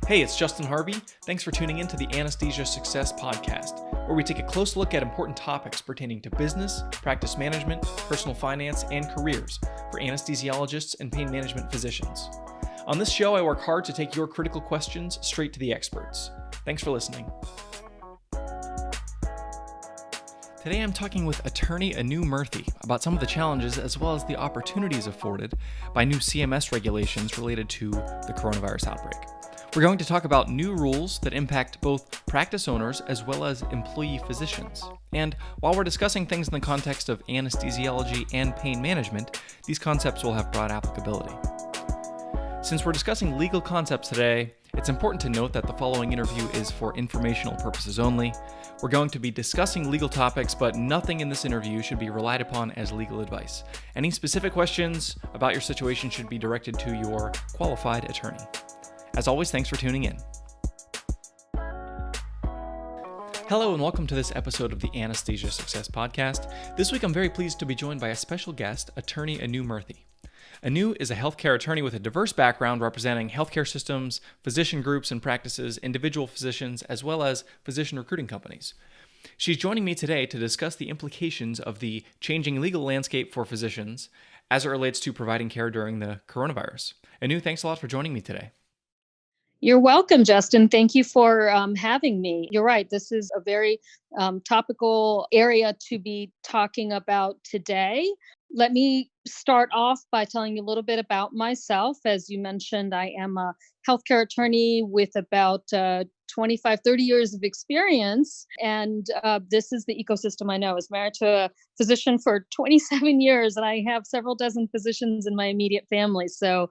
Hey, it's Justin Harvey. Thanks for tuning in to the Anesthesia Success Podcast, where we take a close look at important topics pertaining to business, practice management, personal finance, and careers for anesthesiologists and pain management physicians. On this show, I work hard to take your critical questions straight to the experts. Thanks for listening. Today I'm talking with attorney Anu Murthy about some of the challenges as well as the opportunities afforded by new CMS regulations related to the coronavirus outbreak. We're going to talk about new rules that impact both practice owners as well as employee physicians. And while we're discussing things in the context of anesthesiology and pain management, these concepts will have broad applicability. Since we're discussing legal concepts today, it's important to note that the following interview is for informational purposes only. We're going to be discussing legal topics, but nothing in this interview should be relied upon as legal advice. Any specific questions about your situation should be directed to your qualified attorney. As always, thanks for tuning in. Hello and welcome to this episode of the Anesthesia Success Podcast. This week I'm very pleased to be joined by a special guest, attorney Anu Murthy. Anu is a healthcare attorney with a diverse background representing healthcare systems, physician groups and practices, individual physicians, as well as physician recruiting companies. She's joining me today to discuss the implications of the changing legal landscape for physicians as it relates to providing care during the coronavirus. Anu, thanks a lot for joining me today. You're welcome, Justin. Thank you for having me. You're right. This is a very topical area to be talking about today. Let me start off by telling you a little bit about myself. As you mentioned, I am a healthcare attorney with about 25, 30 years of experience. And this is the ecosystem I know. I was married to a physician for 27 years, and I have several dozen physicians in my immediate family. So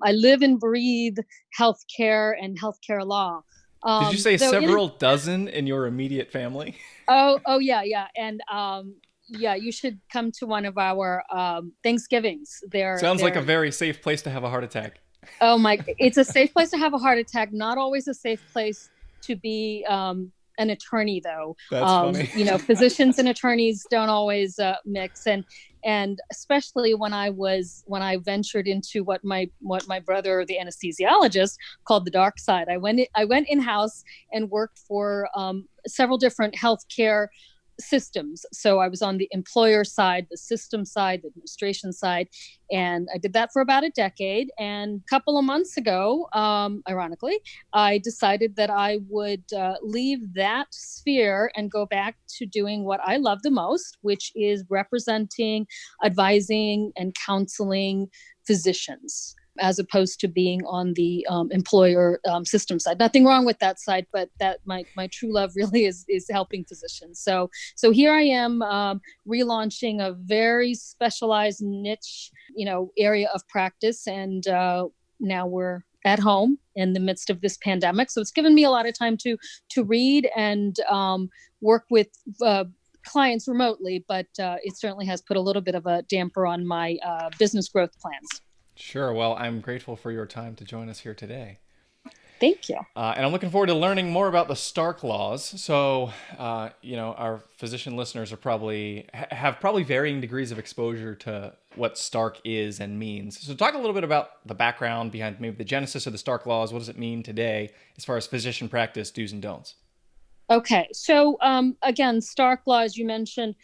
I live and breathe healthcare and healthcare law. Did you say several dozen in your immediate family? Oh, yeah. And yeah, you should come to one of our Thanksgivings. Sounds like a very safe place to have a heart attack. Oh my, it's a safe place to have a heart attack. Not always a safe place to be an attorney, though. That's funny. Physicians and attorneys don't always mix, and especially when I ventured into what my brother, the anesthesiologist, called the dark side. I went in-house and worked for several different healthcare systems. So I was on the employer side, the system side, the administration side, and I did that for about a decade. And a couple of months ago, ironically, I decided that I would leave that sphere and go back to doing what I love the most, which is representing, advising, and counseling physicians, as opposed to being on the employer system side. Nothing wrong with that side, but that my true love really is helping physicians. So here I am relaunching a very specialized niche, area of practice, and now we're at home in the midst of this pandemic. So it's given me a lot of time to read and work with clients remotely, but it certainly has put a little bit of a damper on my business growth plans. Sure. Well, I'm grateful for your time to join us here today. Thank you. And I'm looking forward to learning more about the Stark laws. So, our physician listeners have probably varying degrees of exposure to what Stark is and means. So talk a little bit about the background behind maybe the genesis of the Stark laws. What does it mean today as far as physician practice do's and don'ts? Okay. So, again, Stark law, as you mentioned,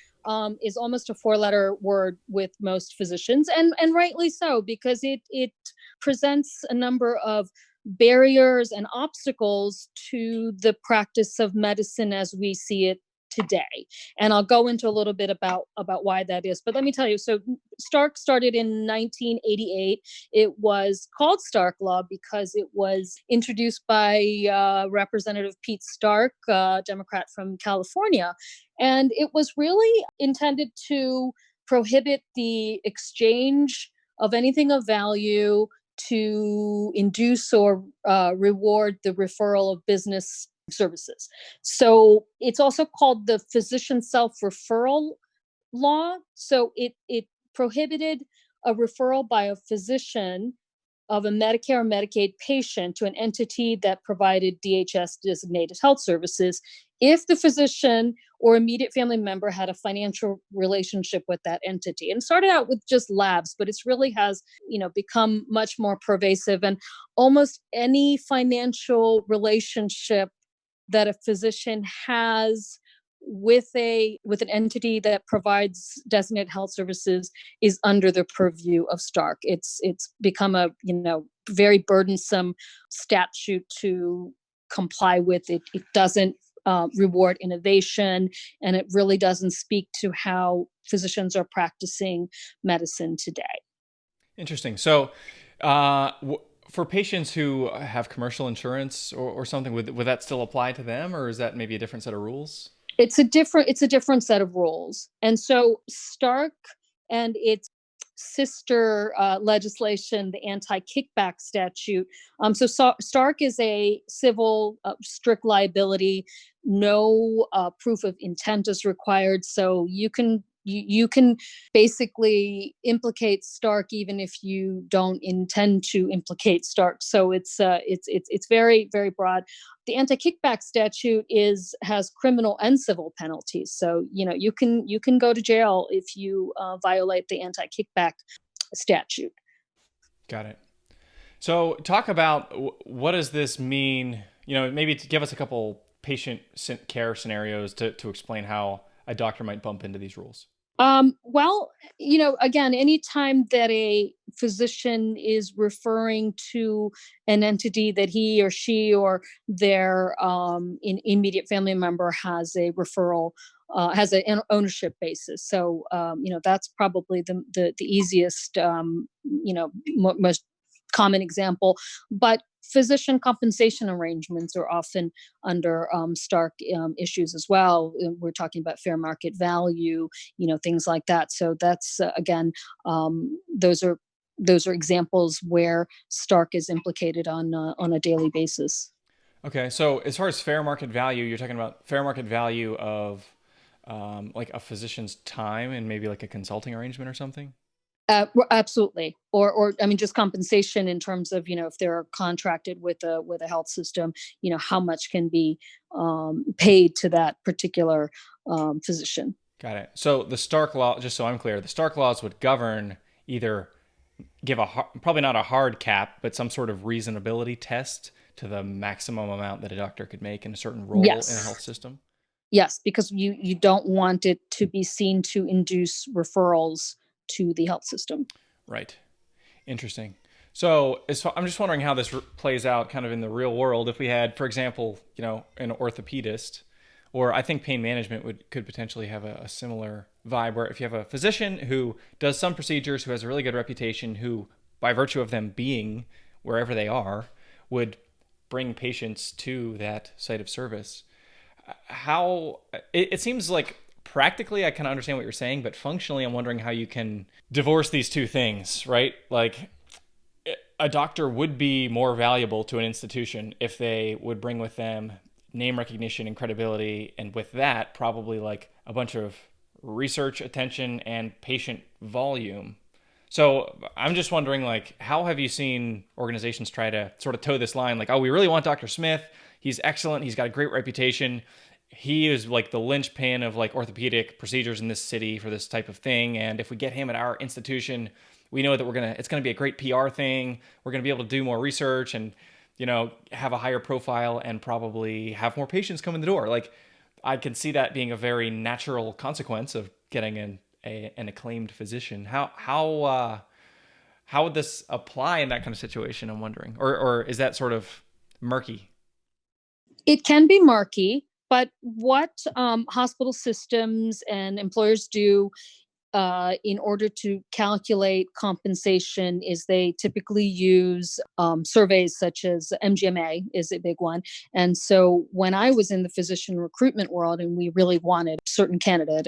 is almost a four-letter word with most physicians, and rightly so, because it presents a number of barriers and obstacles to the practice of medicine as we see it today. And I'll go into a little bit about why that is. But let me tell you, so Stark started in 1988. It was called Stark Law because it was introduced by Representative Pete Stark, Democrat from California. And it was really intended to prohibit the exchange of anything of value to induce or reward the referral of business services. So it's also called the physician self-referral law. So it prohibited a referral by a physician of a Medicare or Medicaid patient to an entity that provided DHS designated health services if the physician or immediate family member had a financial relationship with that entity. And it started out with just labs, but it's really has, become much more pervasive, and almost any financial relationship that a physician has with an entity that provides designated health services is under the purview of Stark. It's become a very burdensome statute to comply with. It doesn't reward innovation, and it really doesn't speak to how physicians are practicing medicine today. Interesting. So, for patients who have commercial insurance or something, would that still apply to them, or is that maybe a different set of rules? It's a different set of rules. And so Stark and its sister legislation, the anti-kickback statute. Stark is a civil strict liability. No proof of intent is required. So you can basically implicate Stark even if you don't intend to implicate Stark. So it's very, very broad. The anti-kickback statute has criminal and civil penalties. So you can go to jail if you violate the anti-kickback statute. Got it. So talk about what does this mean? Maybe to give us a couple patient care scenarios to explain how a doctor might bump into these rules. Again, anytime that a physician is referring to an entity that he or she or their immediate family member has a referral, has an ownership basis. So, that's probably the easiest, most common example. But physician compensation arrangements are often under Stark issues as well. We're talking about fair market value, things like that. So that's again, those are examples where Stark is implicated on a daily basis. Okay, so as far as fair market value, you're talking about fair market value of like a physician's time and maybe like a consulting arrangement or something? Absolutely. Or I mean, just compensation in terms of, if they're contracted with a health system, how much can be paid to that particular physician. Got it. So the Stark law, just so I'm clear, the Stark laws would govern either give probably not a hard cap, but some sort of reasonability test to the maximum amount that a doctor could make in a certain role in a health system. Yes, because you don't want it to be seen to induce referrals to the health system. Right. Interesting. So I'm just wondering how this plays out kind of in the real world. If we had, for example, an orthopedist, or I think pain management could potentially have a similar vibe, where if you have a physician who does some procedures, who has a really good reputation, who by virtue of them being wherever they are, would bring patients to that site of service. How it seems like practically I can understand what you're saying, but functionally I'm wondering how you can divorce these two things, right? Like a doctor would be more valuable to an institution if they would bring with them name recognition and credibility, and with that probably like a bunch of research attention and patient volume. So I'm just wondering, like, how have you seen organizations try to sort of toe this line? Like, oh, we really want Dr. Smith. He's excellent. He's got a great reputation. He is like the linchpin of like orthopedic procedures in this city for this type of thing. And if we get him at our institution, we know that it's going to be a great PR thing. We're going to be able to do more research and, have a higher profile and probably have more patients come in the door. Like, I can see that being a very natural consequence of getting an acclaimed physician. How would this apply in that kind of situation? I'm wondering, or is that sort of murky? It can be murky, but what hospital systems and employers do in order to calculate compensation is they typically use surveys such as MGMA is a big one. And so when I was in the physician recruitment world and we really wanted a certain candidate,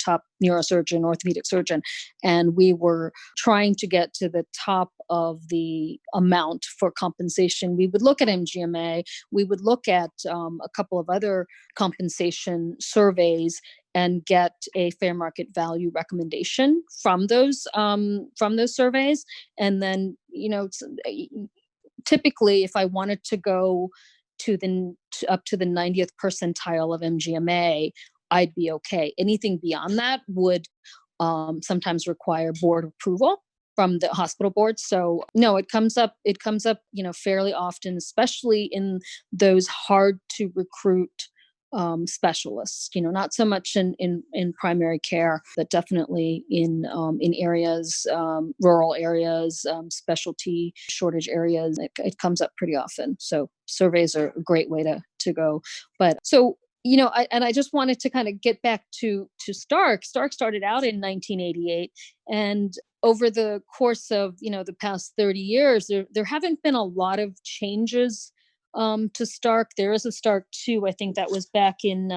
top neurosurgeon, orthopedic surgeon, and we were trying to get to the top of the amount for compensation, we would look at MGMA, we would look at a couple of other compensation surveys and get a fair market value recommendation from those surveys, and then typically, if I wanted to go up to the 90th percentile of MGMA, I'd be okay. Anything beyond that would sometimes require board approval from the hospital board. So no, it comes up, fairly often, especially in those hard to recruit specialists, not so much in primary care, but definitely in areas, rural areas, specialty shortage areas. It comes up pretty often. So surveys are a great way to go. But so, I just wanted to kind of get back to Stark. Stark started out in 1988, and over the course of the past 30 years, there haven't been a lot of changes to Stark. There is a Stark 2, I think that was back in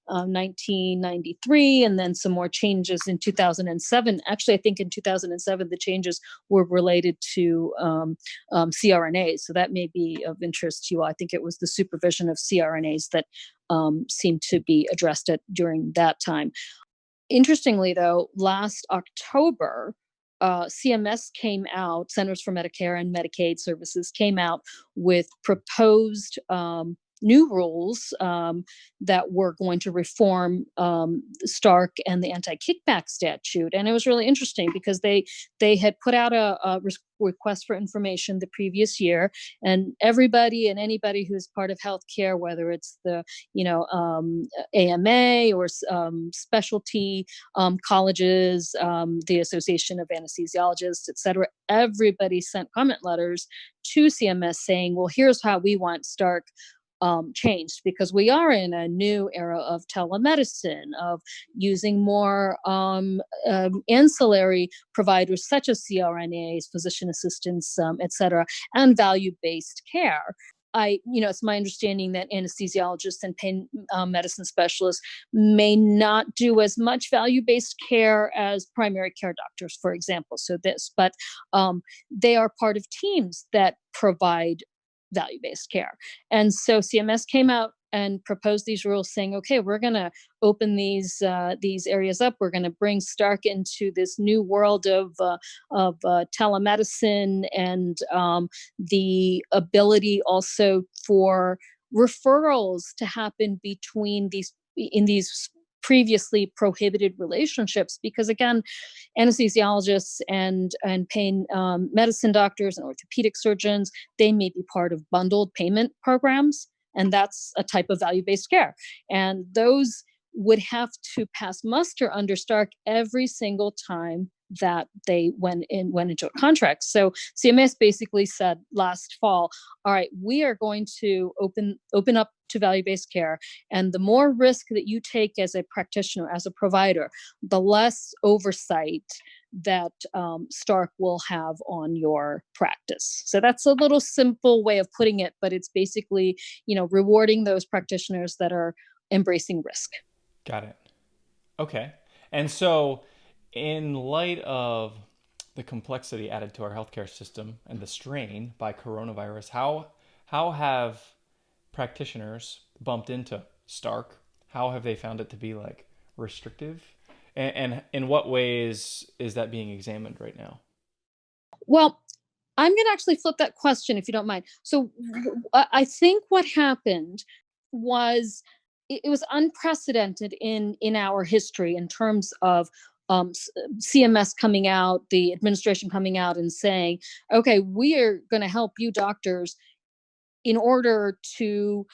1993, and then some more changes in 2007. Actually, I think in 2007, the changes were related to CRNAs. So that may be of interest to you. I think it was the supervision of CRNAs that seemed to be addressed during that time. Interestingly, though, last October, CMS came out, Centers for Medicare and Medicaid Services came out with proposed new rules that were going to reform Stark and the anti-kickback statute. And it was really interesting because they had put out a request for information the previous year, and everybody and anybody who's part of healthcare, whether it's the AMA or specialty colleges, the Association of Anesthesiologists, et cetera, everybody sent comment letters to CMS saying, well, here's how we want Stark changed, because we are in a new era of telemedicine, of using more ancillary providers such as CRNAs, physician assistants, et cetera, and value-based care. It's my understanding that anesthesiologists and pain medicine specialists may not do as much value-based care as primary care doctors, for example. But they are part of teams that provide value-based care. And so CMS came out and proposed these rules saying, okay, we're going to open these areas up. We're going to bring Stark into this new world of telemedicine, and the ability also for referrals to happen between these previously prohibited relationships, because again, anesthesiologists and pain medicine doctors and orthopedic surgeons, they may be part of bundled payment programs, and that's a type of value-based care, and those would have to pass muster under Stark every single time that they went into a contract. So CMS basically said last fall, all right, we are going to open up to value-based care, and the more risk that you take as a practitioner, as a provider, the less oversight that Stark will have on your practice. So that's a little simple way of putting it, but it's basically, rewarding those practitioners that are embracing risk. Got it. Okay. And so in light of the complexity added to our healthcare system and the strain by coronavirus, how have practitioners bumped into Stark? How have they found it to be restrictive? And in what ways is that being examined right now? Well, I'm going to actually flip that question, if you don't mind. So I think what happened was it was unprecedented in our history in terms of CMS coming out, the administration coming out and saying, okay, we are going to help you doctors in order to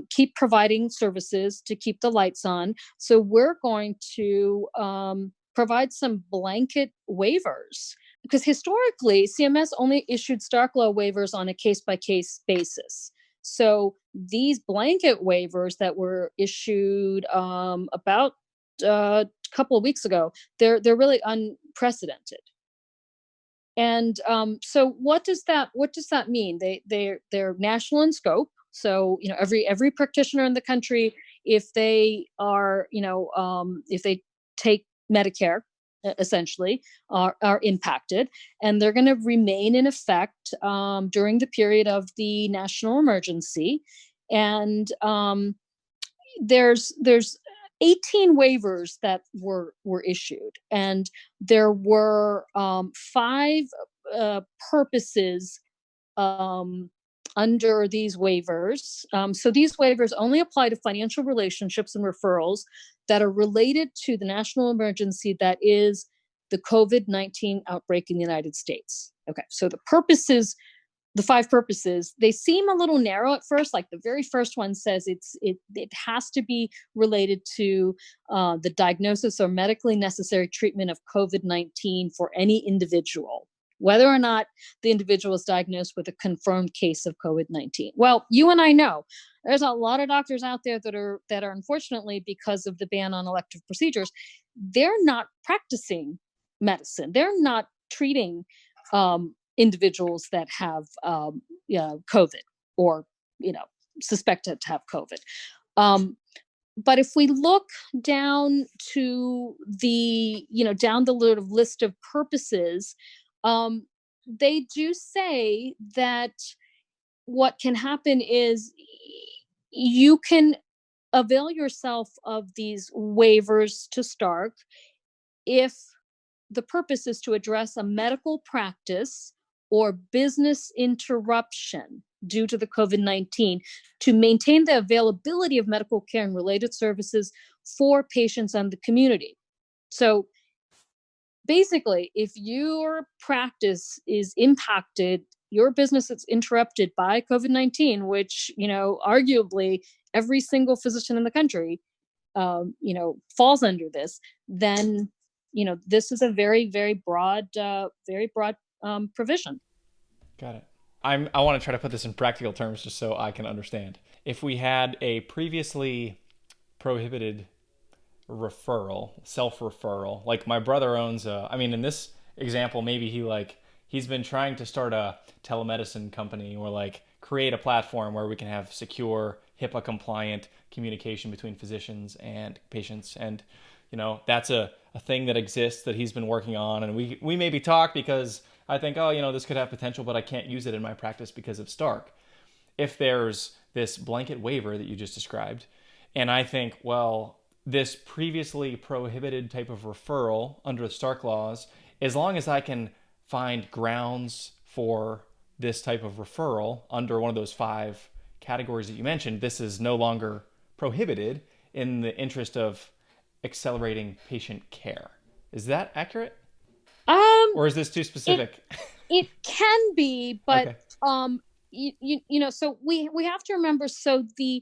keep providing services, to keep the lights on. So we're going to provide some blanket waivers, because historically CMS only issued Stark Law waivers on a case-by-case basis. So these blanket waivers that were issued about a couple of weeks ago, they're really unprecedented. And so what does that mean? They're national in scope. So every practitioner in the country, if they are if they take Medicare, essentially are impacted, and they're going to remain in effect during the period of the national emergency. And there's 18 waivers that were issued, and there were 5 purposes under these waivers. So these waivers only apply to financial relationships and referrals that are related to the national emergency that is the COVID-19 outbreak in the United States. Okay, so the 5 purposes, they seem a little narrow at first. Like the very first one says it has to be related to the diagnosis or medically necessary treatment of COVID-19 for any individual, whether or not the individual is diagnosed with a confirmed case of COVID-19. Well, you and I know there's a lot of doctors out there that are unfortunately, because of the ban on elective procedures, they're not practicing medicine. They're not treating individuals that have COVID or suspected to have COVID. But if we look down to the down the list of purposes, they do say that what can happen is you can avail yourself of these waivers to start if the purpose is to address a medical practice or business interruption due to the COVID-19 to maintain the availability of medical care and related services for patients and the community. So basically, if your practice is impacted, your business is interrupted by COVID-19, which, arguably every single physician in the country, falls under this, then, this is a very, very broad provision. Got it. I want to try to put this in practical terms just so I can understand. If we had a previously prohibited referral, self-referral, like my brother owns in this example, maybe he's been trying to start a telemedicine company or create a platform where we can have secure HIPAA compliant communication between physicians and patients. And, that's a thing that exists that he's been working on. And we maybe talk because I think, this could have potential, but I can't use it in my practice because of Stark. If there's this blanket waiver that you just described, and I think, well, this previously prohibited type of referral under the Stark laws, as long as I can find grounds for this type of referral under one of those 5 categories that you mentioned, this is no longer prohibited in the interest of accelerating patient care. Is that accurate? Or is this too specific? It can be, but okay. So we have to remember. So the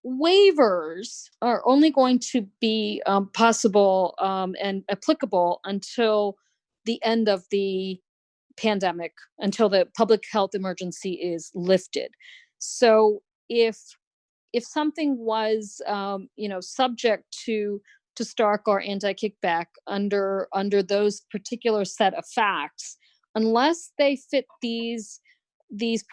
waivers are only going to be possible and applicable until the end of the pandemic, until the public health emergency is lifted. So if something was subject to Stark or anti-kickback under those particular set of facts, unless they fit these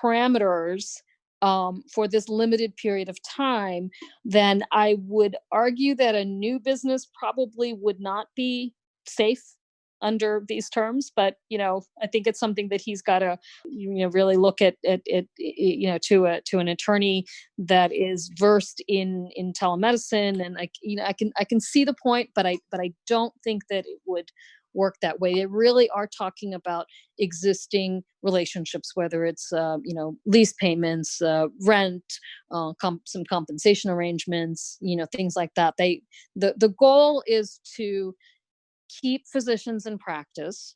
parameters for this limited period of time, then I would argue that a new business probably would not be safe under these terms. But I think it's something that he's got to really look at to an attorney that is versed in telemedicine. And I can see the point, but I don't think that it would work that way. They really are talking about existing relationships, whether it's lease payments, rent, some compensation arrangements, things like that. The goal is to keep physicians in practice,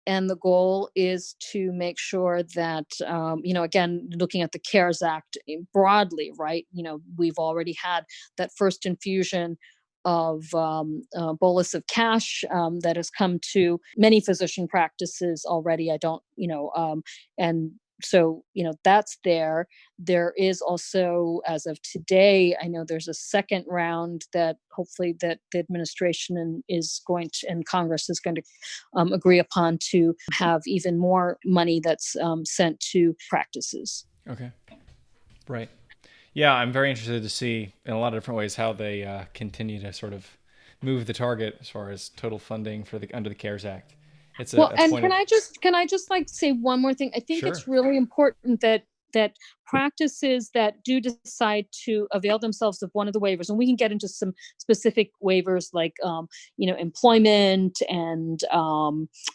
and the goal is to make sure that again, looking at the CARES Act broadly, right? We've already had that first infusion of bolus of cash that has come to many physician practices already. And so that's there. There is also, as of today, I know there's a second round that hopefully that the administration is going to, and Congress is going to agree upon, to have even more money that's sent to practices. Okay. Right. Yeah, I'm very interested to see in a lot of different ways how they continue to sort of move the target as far as total funding for under the CARES Act. It's and can I just say one more thing? I think Sure. It's really important that that practices that do decide to avail themselves of one of the waivers, and we can get into some specific waivers like employment and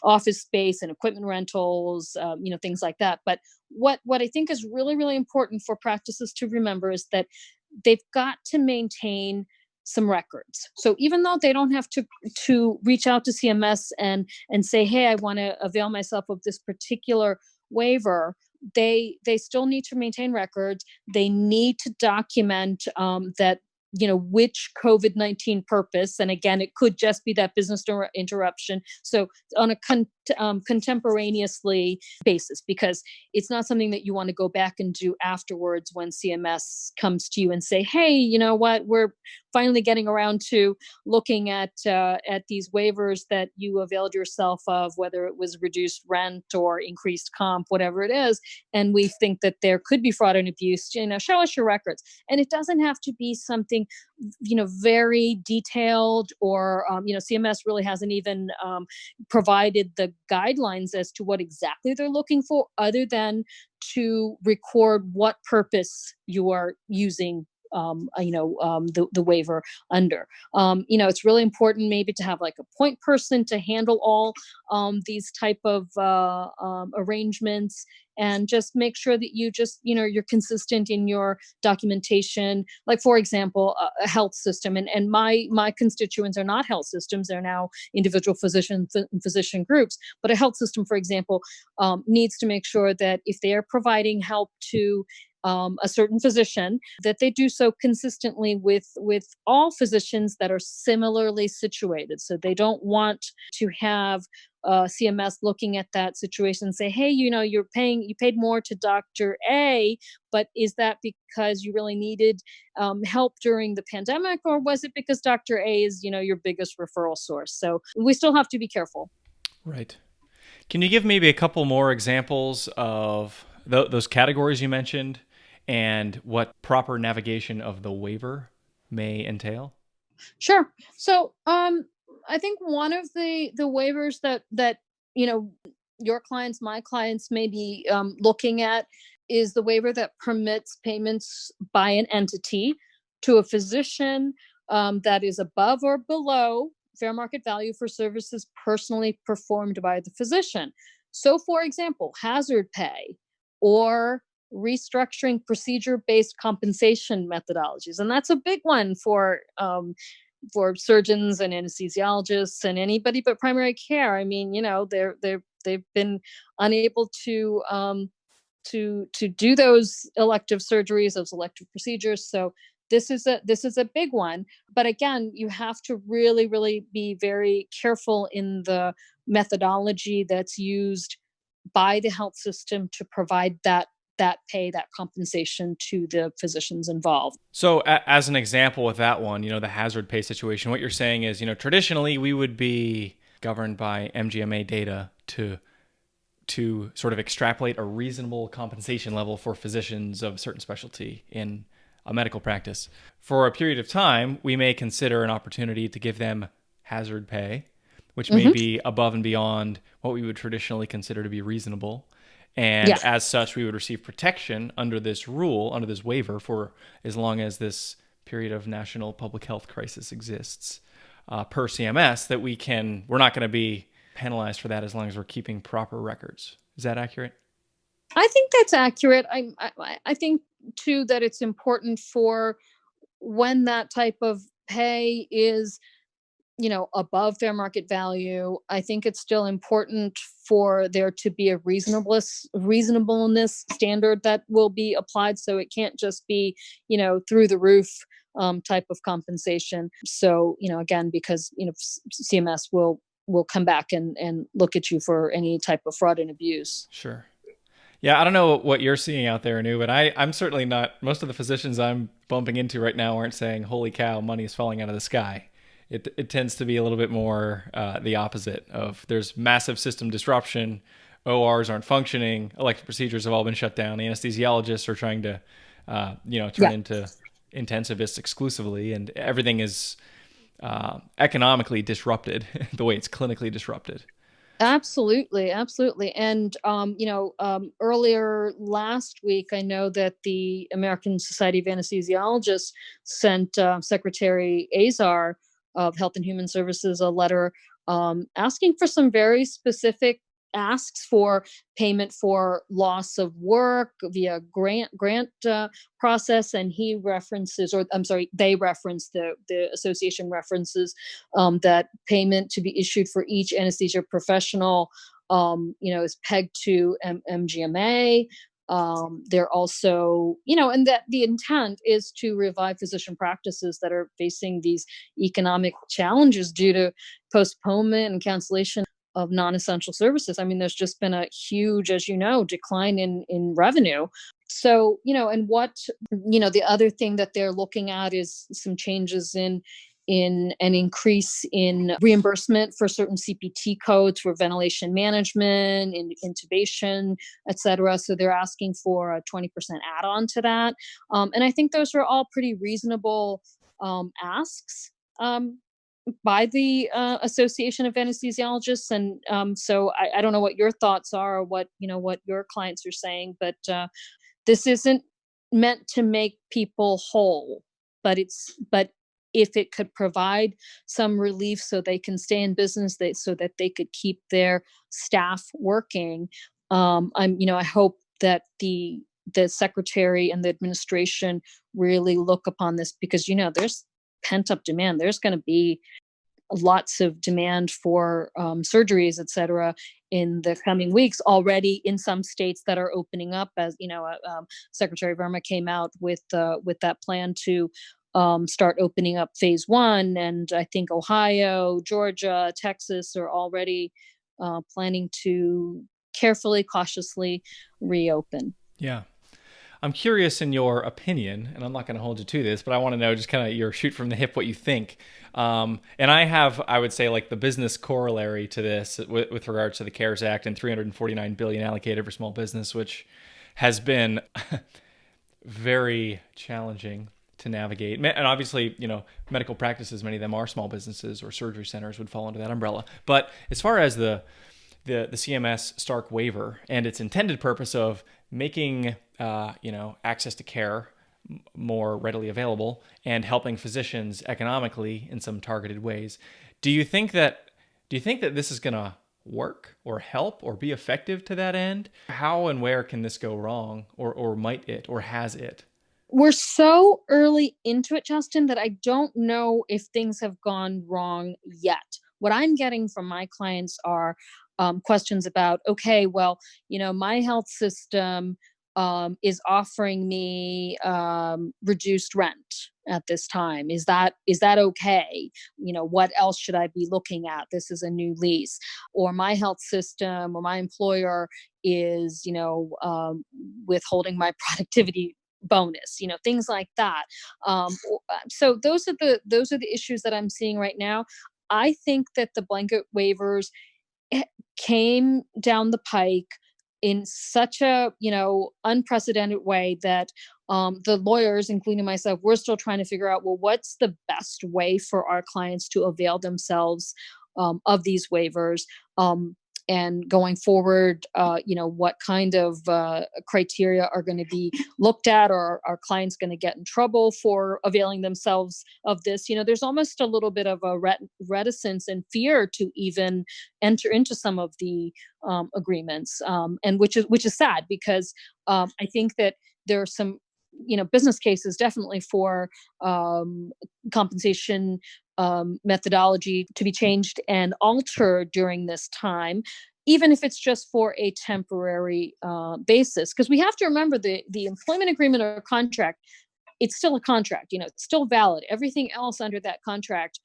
office space and equipment rentals, things like that. But what I think is really, really important for practices to remember is that they've got to maintain some records. So even though they don't have to reach out to CMS and say, hey, I want to avail myself of this particular waiver, they still need to maintain records. They need to document that which COVID-19 purpose. And again, it could just be that business interruption. So on a contemporaneously basis, because it's not something that you want to go back and do afterwards when CMS comes to you and say, hey, you know what, we're finally getting around to looking at these waivers that you availed yourself of, whether it was reduced rent or increased comp, whatever it is. And we think that there could be fraud and abuse, show us your records. And it doesn't have to be something, very detailed or, CMS really hasn't even provided the guidelines as to what exactly they're looking for, other than to record what purpose you are using the waiver under. It's really important maybe to have like a point person to handle all these type of arrangements, and just make sure that you're consistent in your documentation. Like, for example, a health system, and my constituents are not health systems; they're now individual physician groups. But a health system, for example, needs to make sure that if they are providing help to a certain physician, that they do so consistently with all physicians that are similarly situated. So they don't want to have CMS looking at that situation and say, hey, you paid more to Dr. A, but is that because you really needed help during the pandemic, or was it because Dr. A is, your biggest referral source? So we still have to be careful. Right. Can you give maybe a couple more examples of those categories you mentioned, and what proper navigation of the waiver may entail? Sure. So I think one of the waivers that your clients, my clients may be looking at is the waiver that permits payments by an entity to a physician that is above or below fair market value for services personally performed by the physician. So, for example, hazard pay or restructuring procedure-based compensation methodologies, and that's a big one for surgeons and anesthesiologists and anybody but primary care. I mean, they've been unable to do those elective surgeries, those elective procedures. So this is a big one. But again, you have to really, really be very careful in the methodology that's used by the health system to provide that pay, that compensation to the physicians involved. So as an example with that one, the hazard pay situation, what you're saying is, traditionally we would be governed by MGMA data to sort of extrapolate a reasonable compensation level for physicians of a certain specialty in a medical practice. For a period of time, we may consider an opportunity to give them hazard pay, which may be above and beyond what we would traditionally consider to be reasonable. And as such, we would receive protection under this rule, under this waiver, for as long as this period of national public health crisis exists, per CMS, that we're not going to be penalized for that as long as we're keeping proper records. Is that accurate? I think that's accurate. I think too that it's important for when that type of pay is above fair market value. I think it's still important for there to be a reasonableness standard that will be applied. So it can't just be, through the roof type of compensation. So, again, because, CMS will come back and look at you for any type of fraud and abuse. Sure. Yeah, I don't know what you're seeing out there, Anu, but I'm certainly not. Most of the physicians I'm bumping into right now aren't saying, holy cow, money is falling out of the sky. It tends to be a little bit more the opposite of there's massive system disruption, ORs aren't functioning, elective procedures have all been shut down, the anesthesiologists are trying to turn into intensivists exclusively, and everything is economically disrupted the way it's clinically disrupted. Absolutely, absolutely. And earlier last week, I know that the American Society of Anesthesiologists sent Secretary Azar of Health and Human Services a letter asking for some very specific asks for payment for loss of work via grant process. And he references, or I'm sorry, they reference, the association references that payment to be issued for each anesthesia professional, is pegged to MGMA. They're also, and that the intent is to revive physician practices that are facing these economic challenges due to postponement and cancellation of non-essential services. I mean, there's just been a huge, as you know, decline in revenue. So, and what, the other thing that they're looking at is some changes in an increase in reimbursement for certain CPT codes for ventilation management, in intubation, et cetera. So they're asking for a 20% add-on to that. And I think those are all pretty reasonable asks by the Association of Anesthesiologists. And so I don't know what your thoughts are, or what your clients are saying, but this isn't meant to make people whole, but if it could provide some relief so they can stay in business, so that they could keep their staff working. I hope that the secretary and the administration really look upon this, because there's pent up demand. There's going to be lots of demand for surgeries, et cetera, in the coming weeks already in some states that are opening up. As Secretary Verma came out with that plan to start opening up phase one. And I think Ohio, Georgia, Texas are already planning to carefully, cautiously reopen. Yeah. I'm curious in your opinion, and I'm not going to hold you to this, but I want to know just kind of your shoot from the hip what you think. And I would say, like, the business corollary to this with regards to the CARES Act and $349 billion allocated for small business, which has been very challenging to navigate. And obviously, medical practices, many of them are small businesses, or surgery centers would fall under that umbrella. But as far as the CMS Stark waiver and its intended purpose of making access to care more readily available and helping physicians economically in some targeted ways, do you think that this is going to work or help or be effective to that end? How and where can this go wrong, or might it, or has it? We're so early into it, Justin, that I don't know if things have gone wrong yet. What I'm getting from my clients are questions about, okay, well, my health system is offering me reduced rent at this time. Is that okay? What else should I be looking at? This is a new lease. Or my health system or my employer is, withholding my productivity bonus, things like that. So those are the issues that I'm seeing right now. I think that the blanket waivers came down the pike in such a unprecedented way that the lawyers, including myself, we're still trying to figure out, well, what's the best way for our clients to avail themselves of these waivers, and going forward, what kind of criteria are going to be looked at, or are clients going to get in trouble for availing themselves of this? There's almost a little bit of a reticence and fear to even enter into some of the agreements, and which is sad, because I think that there are some business cases definitely for compensation methodology to be changed and altered during this time, even if it's just for a temporary basis. Because we have to remember the employment agreement or contract, it's still a contract, it's still valid. Everything else under that contract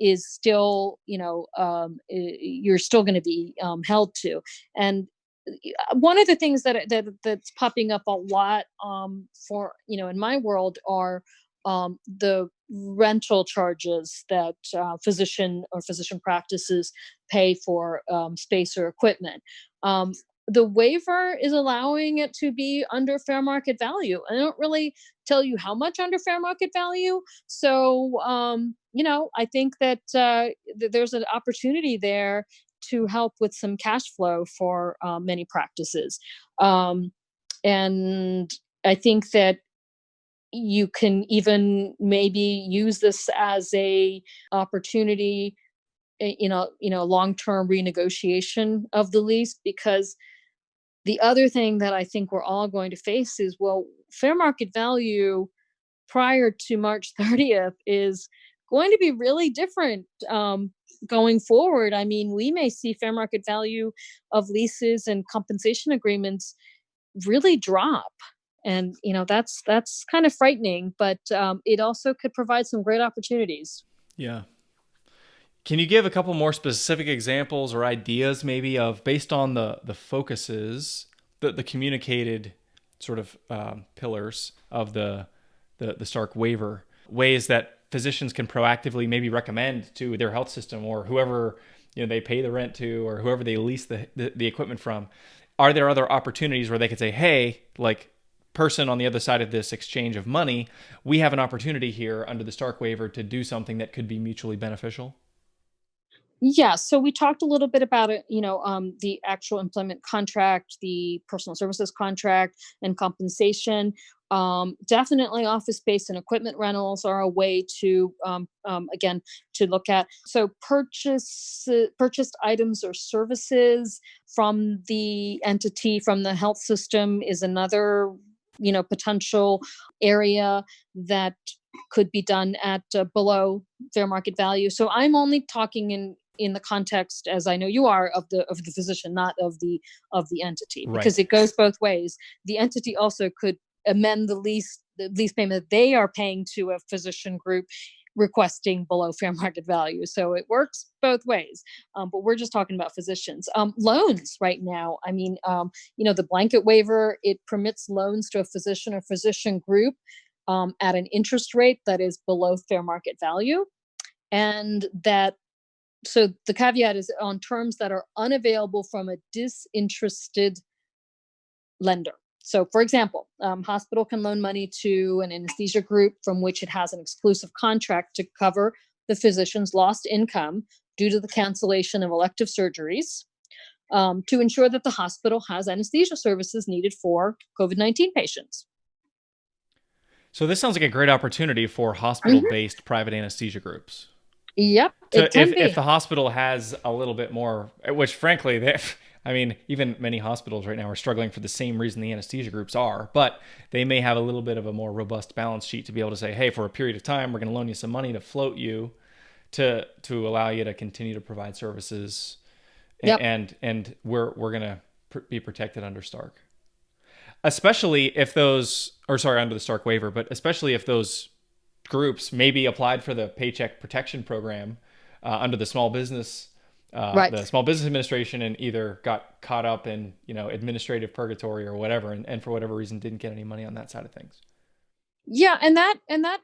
is still, you're still going to be held to. And one of the things that's popping up a lot for in my world are the rental charges that physician practices pay for space or equipment. The waiver is allowing it to be under fair market value. I don't really tell you how much under fair market value. So, I think that there's an opportunity there to help with some cash flow for many practices. And I think that you can even maybe use this as a opportunity, long-term renegotiation of the lease, because the other thing that I think we're all going to face is, well, fair market value prior to March 30th is going to be really different going forward. I mean, we may see fair market value of leases and compensation agreements really drop. And that's kind of frightening, but it also could provide some great opportunities. Yeah. Can you give a couple more specific examples or ideas, maybe, of based on the focuses, the communicated sort of pillars of the Stark waiver, ways that physicians can proactively maybe recommend to their health system or whoever they pay the rent to or whoever they lease the equipment from? Are there other opportunities where they could say, hey, like, person on the other side of this exchange of money, we have an opportunity here under the Stark waiver to do something that could be mutually beneficial? Yeah, so we talked a little bit about it, the actual employment contract, the personal services contract, and compensation. Definitely office space and equipment rentals are a way to, again, to look at. So purchased items or services from the entity, from the health system, is another, potential area that could be done at below fair market value. So I'm only talking in the context, as I know you are, of the physician, not of the entity, because Right. it goes both ways. The entity also could amend the lease payment that they are paying to a physician group requesting below fair market value. So it works both ways. But we're just talking about physicians. Loans right now. I mean, the blanket waiver, it permits loans to a physician or physician group at an interest rate that is below fair market value. And so the caveat is on terms that are unavailable from a disinterested lender. So, for example, hospital can loan money to an anesthesia group from which it has an exclusive contract to cover the physician's lost income due to the cancellation of elective surgeries, to ensure that the hospital has anesthesia services needed for COVID-19 patients. So this sounds like a great opportunity for Mhm. hospital-based private anesthesia groups. Yep, it To can if be. the hospital has a little bit more, which frankly, I mean, even many hospitals right now are struggling for the same reason the anesthesia groups are, but they may have a little bit of a more robust balance sheet to be able to say, hey, for a period of time, we're going to loan you some money to float you to allow you to continue to provide services, Yep. and we're going to be protected under Stark. Especially if those, or sorry, under the Stark waiver, but especially if those groups maybe applied for the Paycheck Protection Program under Right. the Small Business Administration, and either got caught up in administrative purgatory or whatever, and for whatever reason didn't get any money on that side of things. Yeah, and that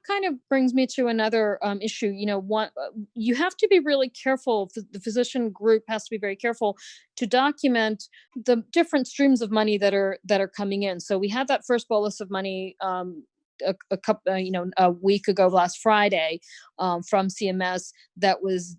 kind of brings me to another issue. You have to be really careful. The physician group has to be very careful to document the different streams of money that are coming in. So we had that first bolus of money a couple, a week ago, last Friday, from CMS, that was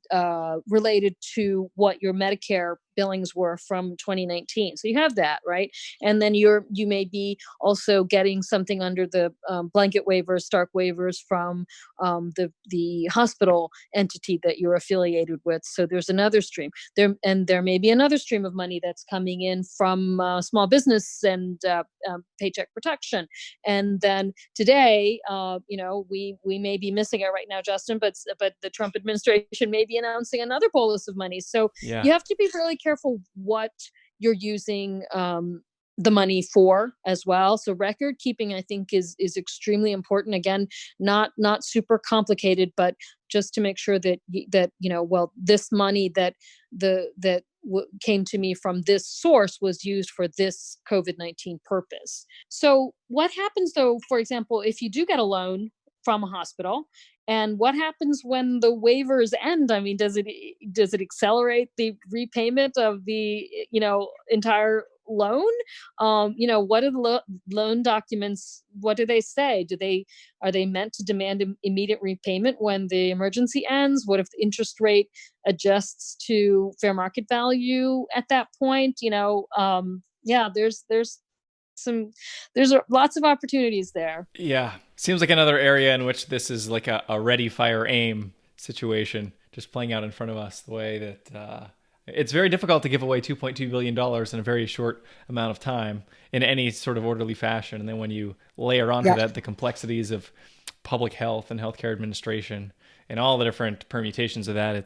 related to what your Medicare billings were from 2019. So you have that, right? And then you may be also getting something under the blanket waivers, Stark waivers, from the hospital entity that you're affiliated with. So there's another stream there, and there may be another stream of money that's coming in from small business and paycheck protection. And then today, we may be missing it right now, Justin, but the Trump administration may be announcing another bolus of money. So Yeah. you have to be really careful what you're using the money for as well. So record keeping, I think, is extremely important. Again, not super complicated, but just to make sure that this money that came to me from this source was used for this COVID-19 purpose. So what happens though, for example, if you do get a loan from a hospital, and what happens when the waivers end? I mean, does it accelerate the repayment of the entire loan? What are the loan documents? What do they say? Are they meant to demand immediate repayment when the emergency ends? What if the interest rate adjusts to fair market value at that point? Yeah, there's lots of opportunities there. Yeah. Seems like another area in which this is like a ready, fire, aim situation just playing out in front of us the way that it's very difficult to give away $2.2 billion in a very short amount of time in any sort of orderly fashion. And then when you layer onto that the complexities of public health and healthcare administration and all the different permutations of that,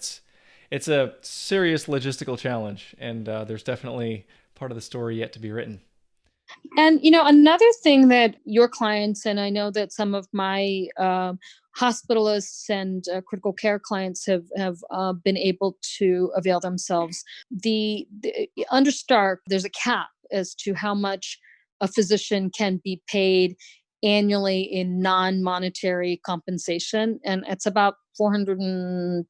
it's a serious logistical challenge. And there's definitely part of the story yet to be written. And, another thing that your clients, and I know that some of my hospitalists and critical care clients have been able to avail themselves. Under Stark, there's a cap as to how much a physician can be paid annually in non-monetary compensation. And it's about $423,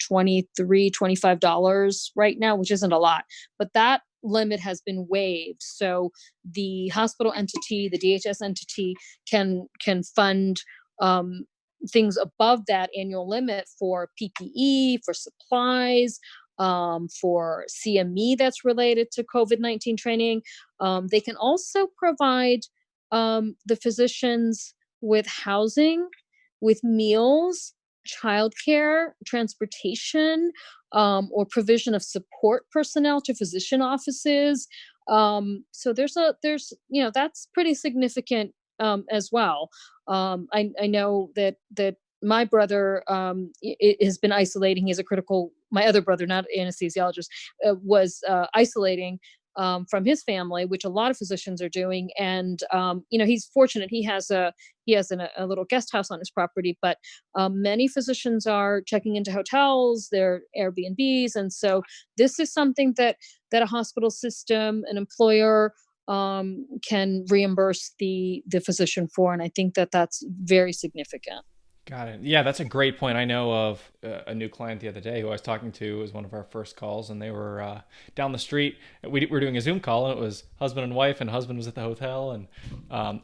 $25 right now, which isn't a lot. But that limit has been waived. So the hospital entity, the DHS entity can fund things above that annual limit for PPE, for supplies, for CME that's related to COVID-19 training. They can also provide the physicians with housing, with meals, childcare, transportation, or provision of support personnel to physician offices. So there's that's pretty significant as well. I know that my brother has been isolating. He's my other brother, not anesthesiologist, was isolating from his family, which a lot of physicians are doing. And, he's fortunate. He has a little guest house on his property, but many physicians are checking into hotels, their Airbnbs. And so this is something that a hospital system, an employer, can reimburse the physician for. And I think that that's very significant. Got it. Yeah, that's a great point. I know of a new client the other day who I was talking to. It was one of our first calls, and they were down the street. We were doing a Zoom call, and it was husband and wife, and husband was at the hotel, and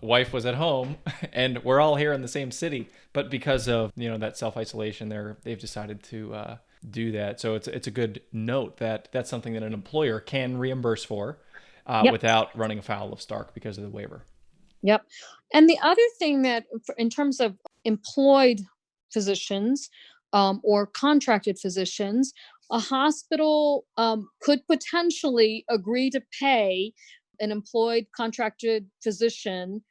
wife was at home, and we're all here in the same city. But because of that self-isolation, they've decided to do that. So it's a good note that that's something that an employer can reimburse for without running afoul of Stark because of the waiver. Yep. And the other thing that, in terms of employed physicians or contracted physicians, a hospital could potentially agree to pay an employed contracted physician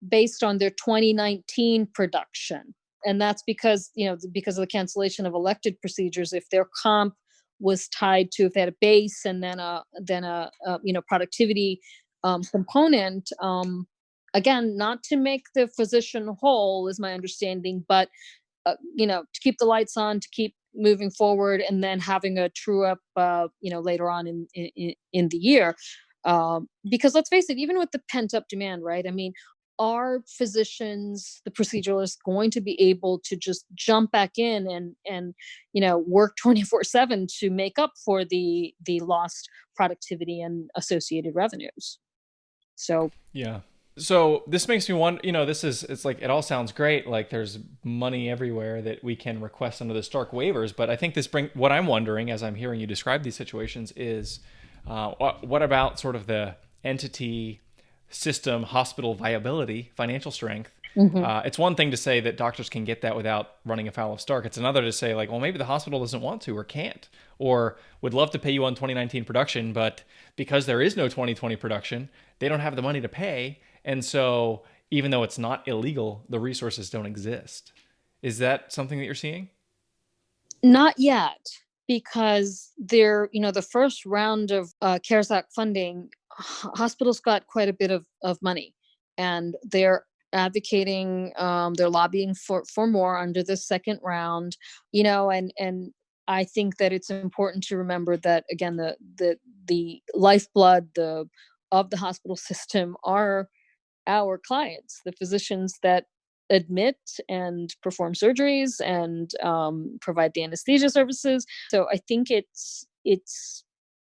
based on their 2019 production. And that's because of the cancellation of elected procedures. If their comp was tied to, if they had a base and then a productivity component. Again, not to make the physician whole is my understanding, but to keep the lights on, to keep moving forward, and then having a true up, later on in the year. Because let's face it, even with the pent up demand, right? I mean, are physicians, the proceduralists, going to be able to just jump back in and work 24/7 to make up for the lost productivity and associated revenues? So yeah. So this makes me wonder, it's like, it all sounds great. Like there's money everywhere that we can request under the Stark waivers. But I think what I'm wondering as I'm hearing you describe these situations is, what about sort of the entity, system, hospital viability, financial strength? Mm-hmm. It's one thing to say that doctors can get that without running afoul of Stark. It's another to say like, well, maybe the hospital doesn't want to or can't, or would love to pay you on 2019 production, but because there is no 2020 production, they don't have the money to pay. And so even though it's not illegal, the resources don't exist. Is that something that you're seeing? Not yet, because the first round of CARES Act funding, hospitals got quite a bit of money, and they're advocating, they're lobbying for more under the second round, and I think that it's important to remember that, again, the lifeblood of the hospital system are our clients, the physicians that admit and perform surgeries and provide the anesthesia services. So I think it's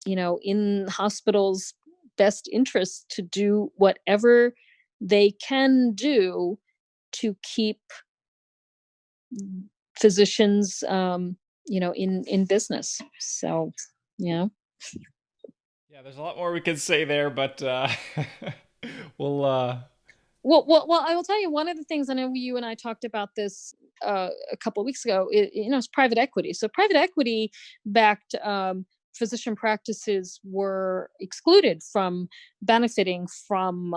in hospitals' best interest to do whatever they can do to keep physicians, in business. So, yeah. Yeah, there's a lot more we could say there, but we'll. Well, I will tell you one of the things. I know you and I talked about this a couple of weeks ago. Is private equity. So private equity backed physician practices were excluded from benefiting from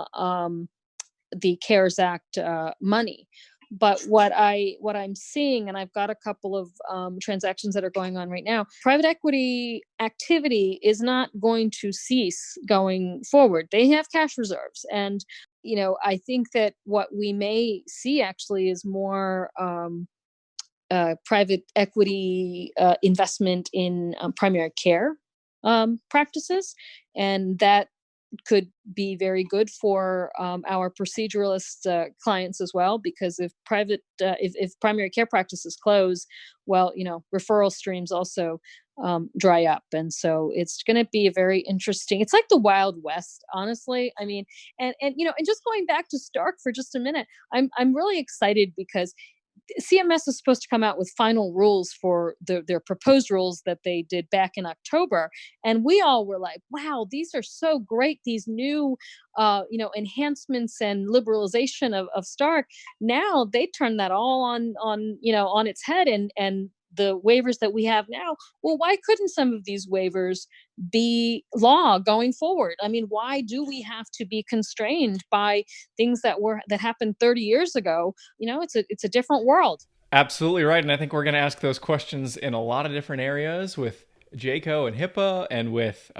the CARES Act money. But what I'm seeing, and I've got a couple of transactions that are going on right now, private equity activity is not going to cease going forward. They have cash reserves. And, I think that what we may see actually is more private equity investment in primary care practices. And that could be very good for our proceduralist clients as well, because if primary care practices close, well, referral streams also dry up. And so it's going to be a very interesting, it's like the Wild West, honestly. I mean, and just going back to Stark for just a minute, I'm really excited because CMS is supposed to come out with final rules for their proposed rules that they did back in October. And we all were like, wow, these are so great. These new, enhancements and liberalization of Stark. Now they turn that all on its head, and the waivers that we have now. Well, why couldn't some of these waivers be law going forward? I mean, why do we have to be constrained by things that happened 30 years ago? It's a different world. Absolutely right. And I think we're going to ask those questions in a lot of different areas with JCO and HIPAA, and with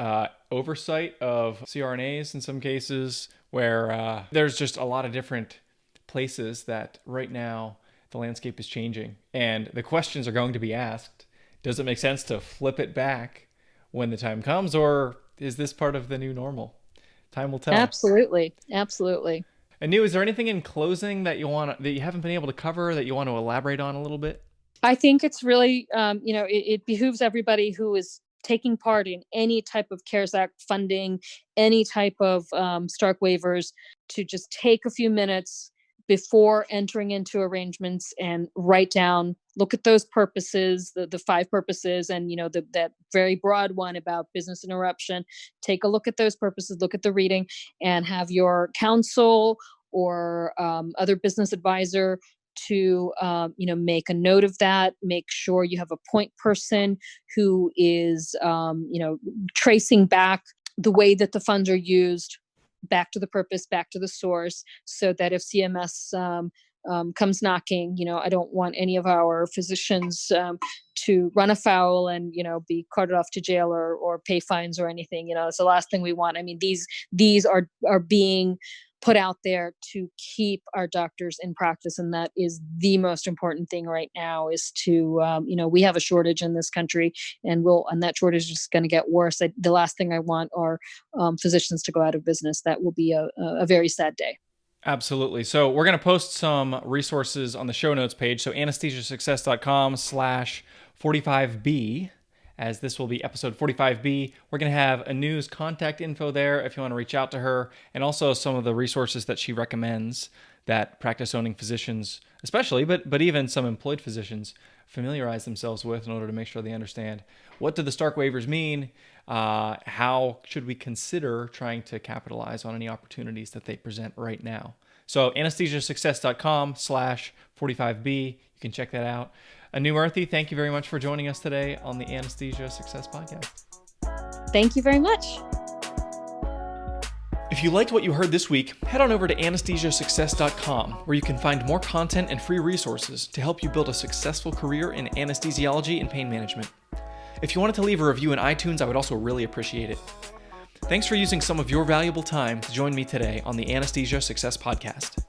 oversight of CRNAs in some cases, where there's just a lot of different places that right now the landscape is changing, and the questions are going to be asked. Does it make sense to flip it back when the time comes, or is this part of the new normal? Time will tell. Absolutely. Anu, is there anything in closing that you haven't been able to cover that you want to elaborate on a little bit? I think it's really, it behooves everybody who is taking part in any type of CARES Act funding, any type of Stark waivers, to just take a few minutes before entering into arrangements and write down, look at those purposes, the 5 purposes, and that very broad one about business interruption. Take a look at those purposes, look at the reading, and have your counsel or other business advisor to make a note of that. Make sure you have a point person who is tracing back the way that the funds are used, back to the purpose, back to the source, so that if CMS comes knocking, I don't want any of our physicians to run afoul and, be carted off to jail or pay fines or anything. It's the last thing we want. I mean, these are being put out there to keep our doctors in practice. And that is the most important thing right now, is to, we have a shortage in this country, and that shortage is just going to get worse. The last thing I want are physicians to go out of business. That will be a very sad day. Absolutely. So we're going to post some resources on the show notes page. So anesthesiasuccess.com/45B, as this will be episode 45B. We're going to have Anu's contact info there if you want to reach out to her, and also some of the resources that she recommends that practice owning physicians, especially, but even some employed physicians, familiarize themselves with in order to make sure they understand what do the Stark waivers mean, how should we consider trying to capitalize on any opportunities that they present right now. So anesthesiasuccess.com/45B, you can check that out. Anu Murthy, thank you very much for joining us today on the Anesthesia Success Podcast. Thank you very much. If you liked what you heard this week, head on over to anesthesiasuccess.com, where you can find more content and free resources to help you build a successful career in anesthesiology and pain management. If you wanted to leave a review in iTunes, I would also really appreciate it. Thanks for using some of your valuable time to join me today on the Anesthesia Success Podcast.